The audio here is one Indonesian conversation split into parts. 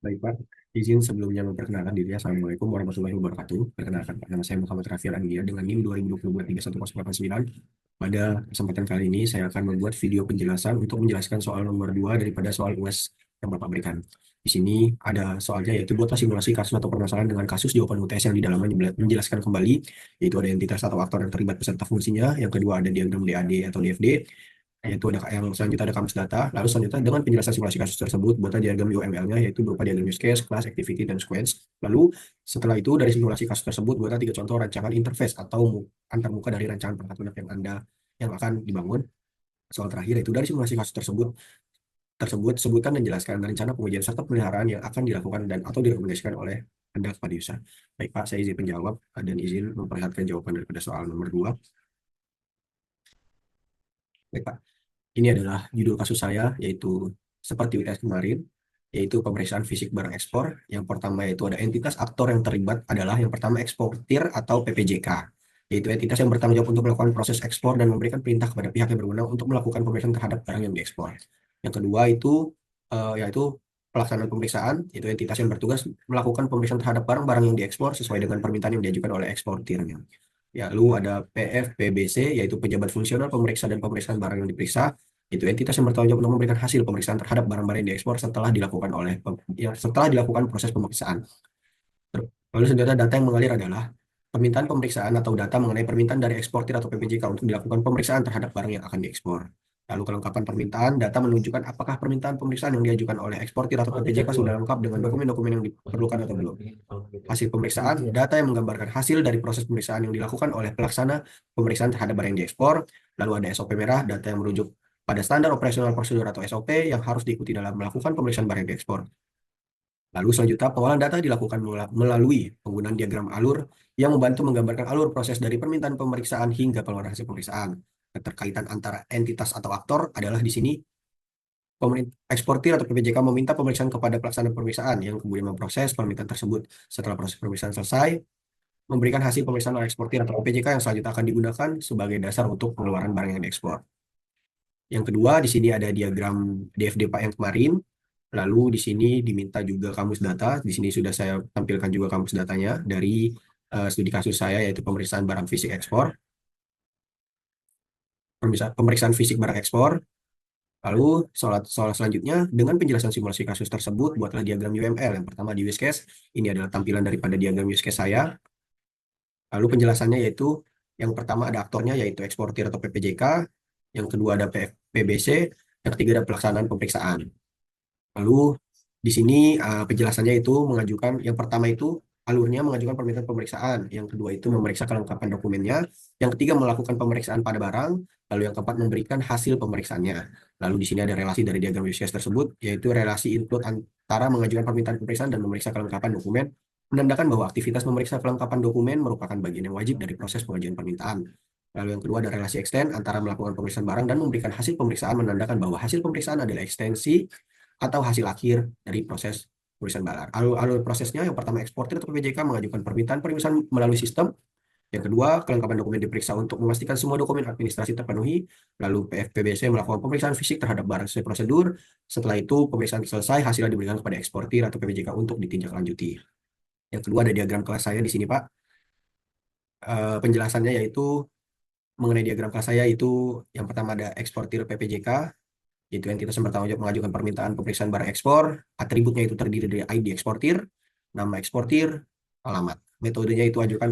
Baik Pak, izin sebelumnya memperkenalkan diri. Assalamualaikum warahmatullahi wabarakatuh. Perkenalkan Pak, nama saya Muhammad Rafi Anggia dengan NIM 2022-31089. Pada kesempatan kali ini saya akan membuat video penjelasan untuk menjelaskan soal nomor 2 daripada soal UAS yang Bapak berikan. Di sini ada soalnya yaitu buatlah simulasi kasus atau permasalahan dengan kasus jawaban UTS yang di dalamnya menjelaskan kembali, yaitu ada entitas atau aktor yang terlibat beserta fungsinya. Yang kedua ada diagram DAD atau DFD, yaitu ada yang selanjutnya ada kamus data, lalu selanjutnya dengan penjelasan simulasi kasus tersebut buatlah diagram UML-nya yaitu berupa diagram use case, class, activity, dan sequence. Lalu setelah itu dari simulasi kasus tersebut buatlah tiga contoh rancangan interface atau antarmuka dari rancangan perangkat lunak yang akan dibangun. Soal terakhir itu dari simulasi kasus tersebut sebutkan dan jelaskan rencana pengujian serta pemeliharaan yang akan dilakukan dan atau direkomendasikan oleh Anda kepada user. Baik Pak, saya izin menjawab dan izin memperlihatkan jawaban daripada soal nomor 2. Baik Pak. Ini adalah judul kasus saya, yaitu seperti UTS kemarin, yaitu pemeriksaan fisik barang ekspor. Yang pertama yaitu ada entitas aktor yang terlibat adalah yang pertama eksportir atau PPJK, yaitu entitas yang bertanggung jawab untuk melakukan proses ekspor dan memberikan perintah kepada pihak yang berwenang untuk melakukan pemeriksaan terhadap barang yang diekspor. Yang kedua itu yaitu pelaksanaan pemeriksaan, yaitu entitas yang bertugas melakukan pemeriksaan terhadap barang-barang yang diekspor sesuai dengan permintaan yang diajukan oleh eksportirnya. Ya, lalu ada PFPBC, yaitu pejabat fungsional pemeriksa dan pemeriksaan barang yang diperiksa. Itu entitas yang bertanggung jawab untuk memberikan hasil pemeriksaan terhadap barang-barang yang diekspor setelah dilakukan proses pemeriksaan. Lalu selanjutnya data yang mengalir adalah permintaan pemeriksaan atau data mengenai permintaan dari eksportir atau PPJK untuk dilakukan pemeriksaan terhadap barang yang akan diekspor. Lalu kelengkapan permintaan, data menunjukkan apakah permintaan pemeriksaan yang diajukan oleh eksportir atau PPJK sudah lengkap dengan dokumen-dokumen yang diperlukan atau belum. Hasil pemeriksaan, data yang menggambarkan hasil dari proses pemeriksaan yang dilakukan oleh pelaksana pemeriksaan terhadap barang yang diekspor. Lalu ada SOP merah, data yang merujuk pada standar operasional prosedur atau SOP yang harus diikuti dalam melakukan pemeriksaan barang yang diekspor. Lalu selanjutnya pengolahan data dilakukan melalui penggunaan diagram alur yang membantu menggambarkan alur proses dari permintaan pemeriksaan hingga pengeluaran hasil pemeriksaan. Keterkaitan antara entitas atau aktor adalah di sini eksportir atau PPJK meminta pemeriksaan kepada pelaksana pemeriksaan yang kemudian memproses permintaan tersebut. Setelah proses pemeriksaan selesai, memberikan hasil pemeriksaan oleh eksportir atau PPJK yang selanjutnya akan digunakan sebagai dasar untuk pengeluaran barang yang diekspor. Yang kedua, di sini ada diagram DFD Pak yang kemarin. Lalu di sini diminta juga kamus data. Di sini sudah saya tampilkan juga kamus datanya dari studi kasus saya, yaitu pemeriksaan barang fisik ekspor, pemeriksaan fisik barang ekspor. Lalu soal selanjutnya dengan penjelasan simulasi kasus tersebut buatlah diagram UML. Yang pertama di use case, ini adalah tampilan daripada diagram use case saya. Lalu penjelasannya yaitu yang pertama ada aktornya yaitu eksportir atau PPJK, yang kedua ada PBC, yang ketiga ada pelaksanaan pemeriksaan. Lalu di sini penjelasannya itu mengajukan yang pertama itu alurnya mengajukan permintaan pemeriksaan, yang kedua itu memeriksa kelengkapan dokumennya, yang ketiga melakukan pemeriksaan pada barang, lalu yang keempat memberikan hasil pemeriksaannya. Lalu di sini ada relasi dari diagram use case tersebut, yaitu relasi input antara mengajukan permintaan pemeriksaan dan memeriksa kelengkapan dokumen, menandakan bahwa aktivitas memeriksa kelengkapan dokumen merupakan bagian yang wajib dari proses pengajuan permintaan. Lalu yang kedua ada relasi extend antara melakukan pemeriksaan barang dan memberikan hasil pemeriksaan, menandakan bahwa hasil pemeriksaan adalah ekstensi atau hasil akhir dari proses pemeriksaan barang. Alur prosesnya yang pertama eksportir atau PJK mengajukan permintaan pemeriksaan melalui sistem. Yang kedua, kelengkapan dokumen diperiksa untuk memastikan semua dokumen administrasi terpenuhi. Lalu PFPBC melakukan pemeriksaan fisik terhadap barang sesuai prosedur. Setelah itu, pemeriksaan selesai, hasilnya diberikan kepada eksportir atau PPJK untuk ditindaklanjuti. Yang kedua, ada diagram kelas saya di sini, Pak. Penjelasannya yaitu mengenai diagram kelas saya itu yang pertama ada eksportir PPJK, yaitu entitas yang bertanggung jawab mengajukan permintaan pemeriksaan barang ekspor. Atributnya itu terdiri dari ID eksportir, nama eksportir, alamat. Metodenya itu ajukan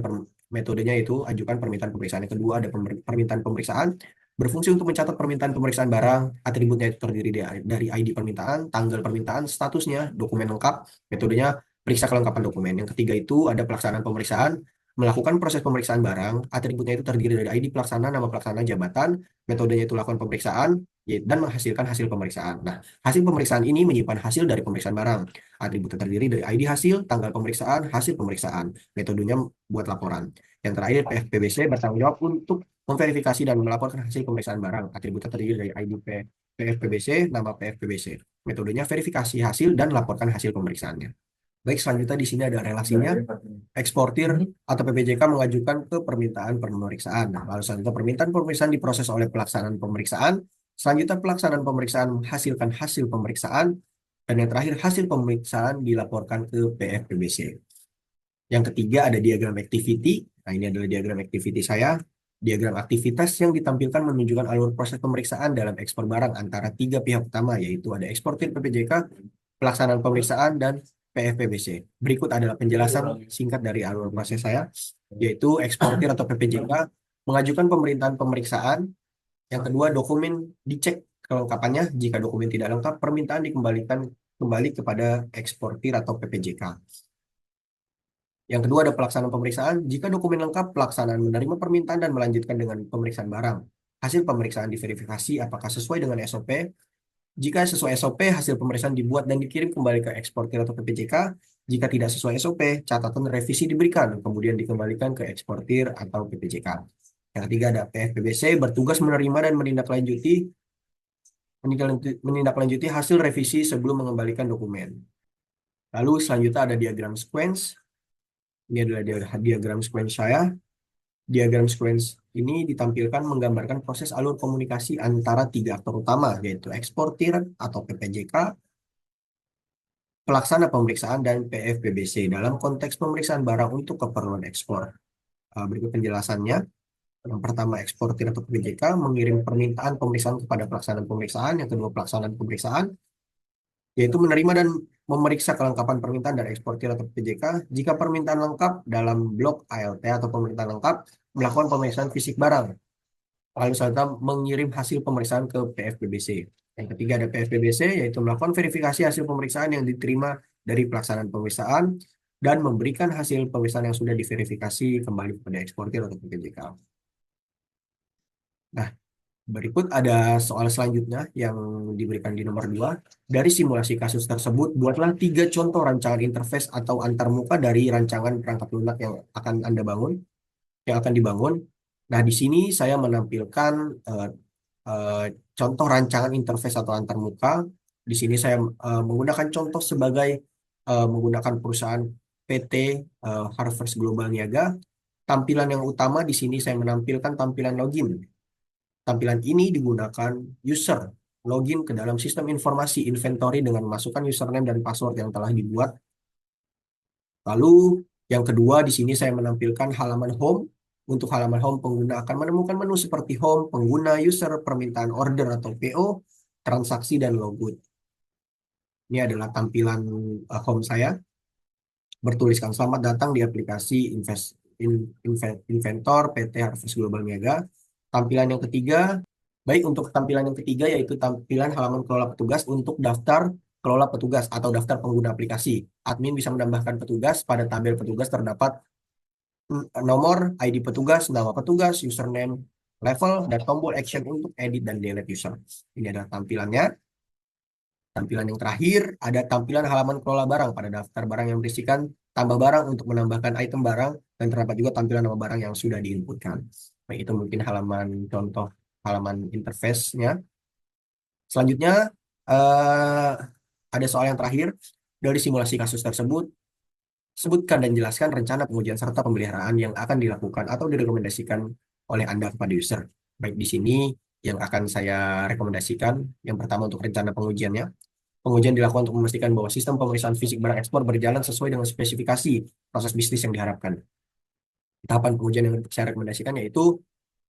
permintaan pemeriksaan. Yang kedua ada permintaan pemeriksaan berfungsi untuk mencatat permintaan pemeriksaan barang. Atributnya itu terdiri dari ID permintaan, tanggal permintaan, statusnya, dokumen lengkap. Metodenya periksa kelengkapan dokumen. Yang ketiga itu ada pelaksanaan pemeriksaan, melakukan proses pemeriksaan barang. Atributnya itu terdiri dari ID pelaksana, nama pelaksana, jabatan. Metodenya itu lakukan pemeriksaan dan menghasilkan hasil pemeriksaan. Nah, hasil pemeriksaan ini menyimpan hasil dari pemeriksaan barang. Atribut terdiri dari ID hasil, tanggal pemeriksaan, hasil pemeriksaan. Metodenya buat laporan. Yang terakhir, PFPBC bertanggung jawab untuk memverifikasi dan melaporkan hasil pemeriksaan barang. Atributnya terdiri dari ID PFPBC, nama PFPBC. Metodenya verifikasi hasil dan laporkan hasil pemeriksaannya. Baik, selanjutnya di sini ada relasinya. Eksportir atau PPJK mengajukan ke permintaan pemeriksaan. Nah, lalu selanjutnya permintaan pemeriksaan diproses oleh pelaksanaan pemeriksaan. Selanjutnya pelaksanaan pemeriksaan menghasilkan hasil pemeriksaan. Dan yang terakhir, hasil pemeriksaan dilaporkan ke PFPBC. Yang ketiga ada diagram activity. Nah, ini adalah diagram activity saya. Diagram aktivitas yang ditampilkan menunjukkan alur proses pemeriksaan dalam ekspor barang antara tiga pihak utama, yaitu ada eksportir PPJK, pelaksanaan pemeriksaan, dan PFPBC. Berikut adalah penjelasan singkat dari alur proses saya, yaitu eksportir atau PPJK mengajukan pemerintahan pemeriksaan. Yang kedua, dokumen dicek kelengkapannya. Jika dokumen tidak lengkap, permintaan dikembalikan kembali kepada eksportir atau PPJK. Yang kedua ada pelaksanaan pemeriksaan. Jika dokumen lengkap, pelaksanaan menerima permintaan dan melanjutkan dengan pemeriksaan barang. Hasil pemeriksaan diverifikasi apakah sesuai dengan SOP. Jika sesuai SOP, hasil pemeriksaan dibuat dan dikirim kembali ke eksportir atau PPJK. Jika tidak sesuai SOP, catatan revisi diberikan, kemudian dikembalikan ke eksportir atau PPJK. Yang ketiga ada PFPBC, bertugas menerima dan menindaklanjuti hasil revisi sebelum mengembalikan dokumen. Lalu selanjutnya ada diagram sequence. Ini adalah diagram sequence saya. Diagram sequence ini ditampilkan menggambarkan proses alur komunikasi antara tiga aktor utama, yaitu eksportir atau PPJK, pelaksana pemeriksaan, dan PFPBC dalam konteks pemeriksaan barang untuk keperluan ekspor. Berikut penjelasannya. Yang pertama, eksportir atau PPJK mengirim permintaan pemeriksaan kepada pelaksanaan pemeriksaan. Yang kedua, pelaksanaan pemeriksaan, yaitu menerima dan memeriksa kelengkapan permintaan dari eksportir atau PPJK. Jika permintaan lengkap dalam blok ALT atau permintaan lengkap, melakukan pemeriksaan fisik barang. Lalu serta mengirim hasil pemeriksaan ke PFPBC. Yang ketiga ada PFPBC, yaitu melakukan verifikasi hasil pemeriksaan yang diterima dari pelaksanaan pemeriksaan dan memberikan hasil pemeriksaan yang sudah diverifikasi kembali kepada eksportir atau PPJK. Nah, berikut ada soal selanjutnya yang diberikan di nomor 2. Dari simulasi kasus tersebut, buatlah 3 contoh rancangan interface atau antarmuka dari rancangan perangkat lunak yang akan dibangun. Nah, di sini saya menampilkan eh, eh, contoh rancangan interface atau antarmuka. Di sini saya menggunakan contoh sebagai menggunakan perusahaan PT Harvest Global Niaga. Tampilan yang utama di sini saya menampilkan tampilan login. Tampilan ini digunakan user login ke dalam sistem informasi inventory dengan memasukkan username dan password yang telah dibuat. Lalu yang kedua di sini saya menampilkan halaman home. Untuk halaman home, pengguna akan menemukan menu seperti home, pengguna, user, permintaan order atau PO, transaksi, dan logout. Ini adalah tampilan home saya. Bertuliskan selamat datang di aplikasi Inventor PT Harvest Global Niaga. Tampilan yang ketiga, baik untuk tampilan yang ketiga yaitu tampilan halaman kelola petugas untuk daftar kelola petugas atau daftar pengguna aplikasi. Admin bisa menambahkan petugas. Pada tabel petugas terdapat nomor, ID petugas, nama petugas, username, level, dan tombol action untuk edit dan delete user. Ini adalah tampilannya. Tampilan yang terakhir, ada tampilan halaman kelola barang pada daftar barang yang berisikan tambah barang untuk menambahkan item barang, dan terdapat juga tampilan nama barang yang sudah diinputkan. Baik, itu mungkin contoh halaman interface-nya. Selanjutnya, eh, ada soal yang terakhir. Dari simulasi kasus tersebut, sebutkan dan jelaskan rencana pengujian serta pemeliharaan yang akan dilakukan atau direkomendasikan oleh Anda kepada user. Baik, di sini yang akan saya rekomendasikan, yang pertama untuk rencana pengujiannya. Pengujian dilakukan untuk memastikan bahwa sistem pemeriksaan fisik barang ekspor berjalan sesuai dengan spesifikasi proses bisnis yang diharapkan. Tahapan pengujian yang saya rekomendasikan yaitu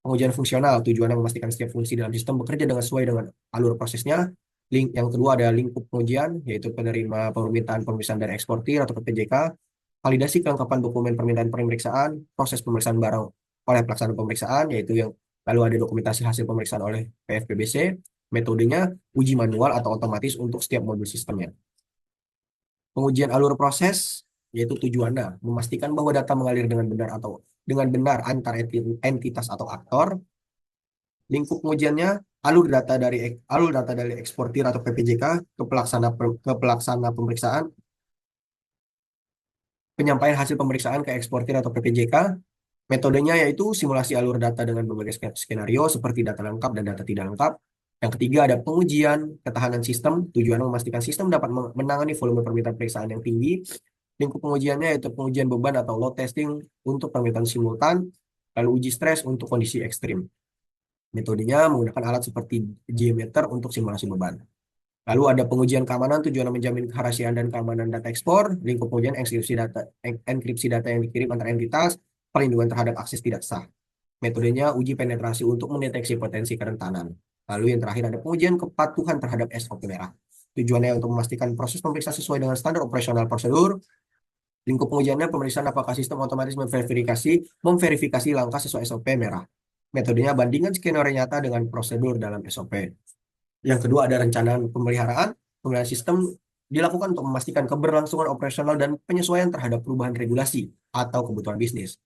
pengujian fungsional, tujuannya memastikan setiap fungsi dalam sistem bekerja dengan sesuai dengan alur prosesnya. Yang kedua ada lingkup pengujian, yaitu penerima permintaan pemeriksaan dari eksportir atau PPJK, validasi kelengkapan dokumen permintaan pemeriksaan, proses pemeriksaan barang oleh pelaksana pemeriksaan, yaitu yang lalu ada dokumentasi hasil pemeriksaan oleh PFPBC, metodenya uji manual atau otomatis untuk setiap modul sistemnya. Pengujian alur proses, yaitu tujuannya memastikan bahwa data mengalir dengan benar antar entitas atau aktor. Lingkup pengujiannya alur data dari eksportir atau PPJK ke pelaksana pemeriksaan, penyampaian hasil pemeriksaan ke eksportir atau PPJK. Metodenya yaitu simulasi alur data dengan berbagai skenario seperti data lengkap dan data tidak lengkap. Yang ketiga ada pengujian ketahanan sistem, tujuan memastikan sistem dapat menangani volume permintaan pemeriksaan yang tinggi. Lingkup pengujiannya yaitu pengujian beban atau load testing untuk permintaan simultan, lalu uji stres untuk kondisi ekstrim. Metodenya menggunakan alat seperti Gmeter untuk simulasi beban. Lalu ada pengujian keamanan, tujuannya menjamin kerahasiaan dan keamanan data ekspor, lingkup pengujian enkripsi data yang dikirim antar entitas, perlindungan terhadap akses tidak sah. Metodenya uji penetrasi untuk mendeteksi potensi kerentanan. Lalu yang terakhir ada pengujian kepatuhan terhadap SOP merah. Tujuannya untuk memastikan proses pemeriksaan sesuai dengan standar operasional prosedur. Lingkup pengujiannya pemeriksaan apakah sistem otomatis memverifikasi langkah sesuai SOP merah. Metodenya bandingkan skenario nyata dengan prosedur dalam SOP. Yang kedua ada rencanaan pemeliharaan. Pemeliharaan sistem dilakukan untuk memastikan keberlangsungan operasional dan penyesuaian terhadap perubahan regulasi atau kebutuhan bisnis.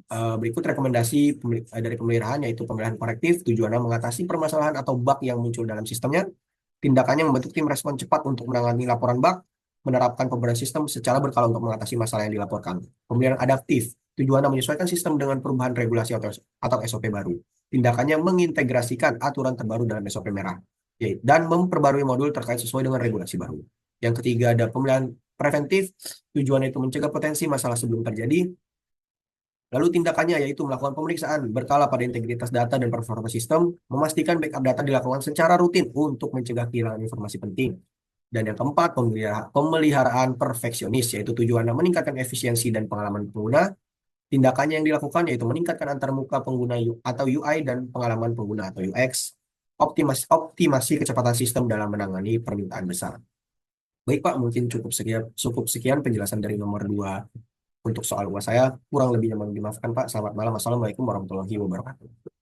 Berikut rekomendasi dari pemeliharaan yaitu pemeliharaan korektif, tujuannya mengatasi permasalahan atau bug yang muncul dalam sistemnya. Tindakannya membentuk tim respon cepat untuk menangani laporan bug, menerapkan pembenahan sistem secara berkala untuk mengatasi masalah yang dilaporkan. Pemeliharaan adaptif, tujuannya menyesuaikan sistem dengan perubahan regulasi atau SOP baru. Tindakannya mengintegrasikan aturan terbaru dalam SOP merah, dan memperbarui modul terkait sesuai dengan regulasi baru. Yang ketiga ada pemeliharaan preventif, tujuannya itu mencegah potensi masalah sebelum terjadi. Lalu tindakannya yaitu melakukan pemeriksaan berkala pada integritas data dan performa sistem, memastikan backup data dilakukan secara rutin untuk mencegah kehilangan informasi penting. Dan yang keempat, pemeliharaan perfeksionis, yaitu tujuannya meningkatkan efisiensi dan pengalaman pengguna. Tindakannya yang dilakukan yaitu meningkatkan antarmuka pengguna atau UI dan pengalaman pengguna atau UX, optimasi kecepatan sistem dalam menangani permintaan besar. Baik Pak, mungkin cukup sekian penjelasan dari nomor 2 untuk soal UAS saya. Kurang lebihnya mohon dimaafkan Pak. Selamat malam. Assalamualaikum warahmatullahi wabarakatuh.